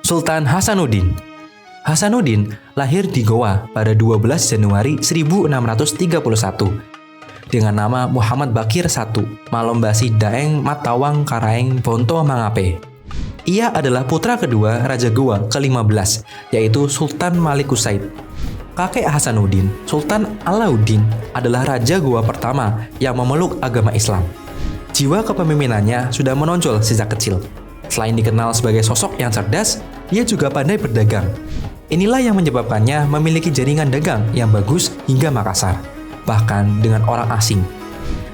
Sultan Hasanuddin. Hasanuddin lahir di Goa pada 12 Januari 1631 dengan nama Muhammad Bakir I, Malombasi Daeng Matawang Karaeng Bonto Mangape. Ia adalah putra kedua Raja Goa ke-15, yaitu Sultan Malik Usaid. Kakek Hasanuddin, Sultan Alauddin, adalah Raja Goa pertama yang memeluk agama Islam. Jiwa kepemimpinannya sudah menonjol sejak kecil. Selain dikenal sebagai sosok yang cerdas, dia juga pandai berdagang. Inilah yang menyebabkannya memiliki jaringan dagang yang bagus hingga Makassar, bahkan dengan orang asing.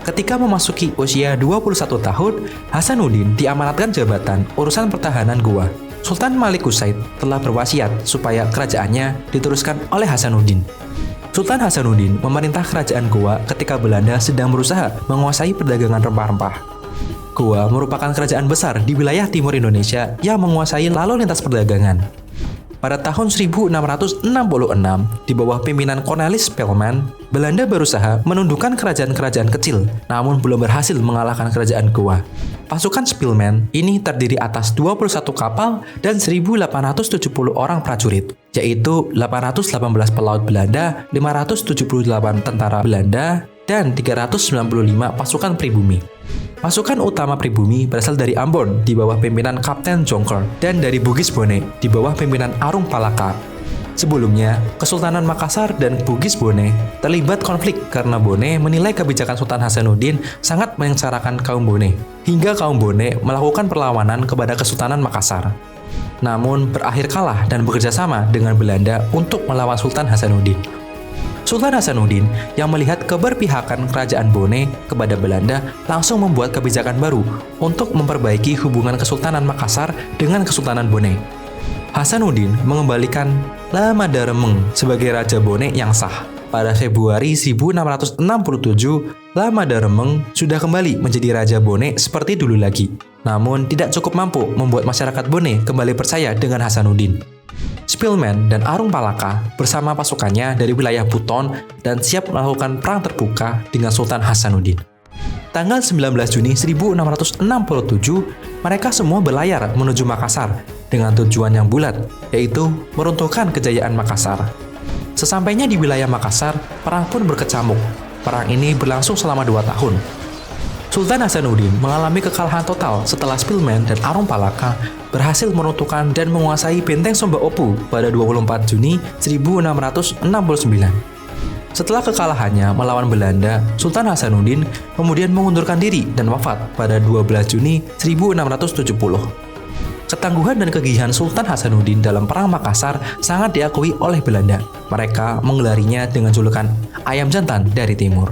Ketika memasuki usia 21 tahun, Hasanuddin diamanatkan jabatan urusan pertahanan Goa. Sultan Malik Usaid telah berwasiat supaya kerajaannya diteruskan oleh Hasanuddin. Sultan Hasanuddin memerintah kerajaan Goa ketika Belanda sedang berusaha menguasai perdagangan rempah-rempah. Goa merupakan kerajaan besar di wilayah timur Indonesia yang menguasai lalu lintas perdagangan. Pada tahun 1666, di bawah pimpinan Cornelis Spelman, Belanda berusaha menundukkan kerajaan-kerajaan kecil, namun belum berhasil mengalahkan kerajaan Goa. Pasukan Spelman ini terdiri atas 21 kapal dan 1.870 orang prajurit, yaitu 818 pelaut Belanda, 578 tentara Belanda, dan 395 pasukan pribumi. Pasukan utama pribumi berasal dari Ambon di bawah pimpinan Kapten Jonker dan dari Bugis Bone di bawah pimpinan Arung Palaka. Sebelumnya, Kesultanan Makassar dan Bugis Bone terlibat konflik karena Bone menilai kebijakan Sultan Hasanuddin sangat menyengsarakan kaum Bone, hingga kaum Bone melakukan perlawanan kepada Kesultanan Makassar. Namun berakhir kalah dan bekerja sama dengan Belanda untuk melawan Sultan Hasanuddin. Sultan Hasanuddin yang melihat keberpihakan kerajaan Bone kepada Belanda langsung membuat kebijakan baru untuk memperbaiki hubungan Kesultanan Makassar dengan Kesultanan Bone. Hasanuddin mengembalikan Lama Daremeng sebagai Raja Bone yang sah. Pada Februari 1667, Lama Daremeng sudah kembali menjadi Raja Bone seperti dulu lagi. Namun tidak cukup mampu membuat masyarakat Bone kembali percaya dengan Hasanuddin. Spelman dan Arung Palaka bersama pasukannya dari wilayah Buton dan siap melakukan perang terbuka dengan Sultan Hasanuddin. Tanggal 19 Juni 1667, mereka semua berlayar menuju Makassar dengan tujuan yang bulat, yaitu meruntuhkan kejayaan Makassar. Sesampainya di wilayah Makassar, perang pun berkecamuk. Perang ini berlangsung selama 2 tahun. Sultan Hasanuddin mengalami kekalahan total setelah Spelman dan Arung Palaka berhasil meruntuhkan dan menguasai benteng Somba Opu pada 24 Juni 1669. Setelah kekalahannya melawan Belanda, Sultan Hasanuddin kemudian mengundurkan diri dan wafat pada 12 Juni 1670. Ketangguhan dan kegigihan Sultan Hasanuddin dalam Perang Makassar sangat diakui oleh Belanda. Mereka menggelarinya dengan julukan Ayam Jantan dari Timur.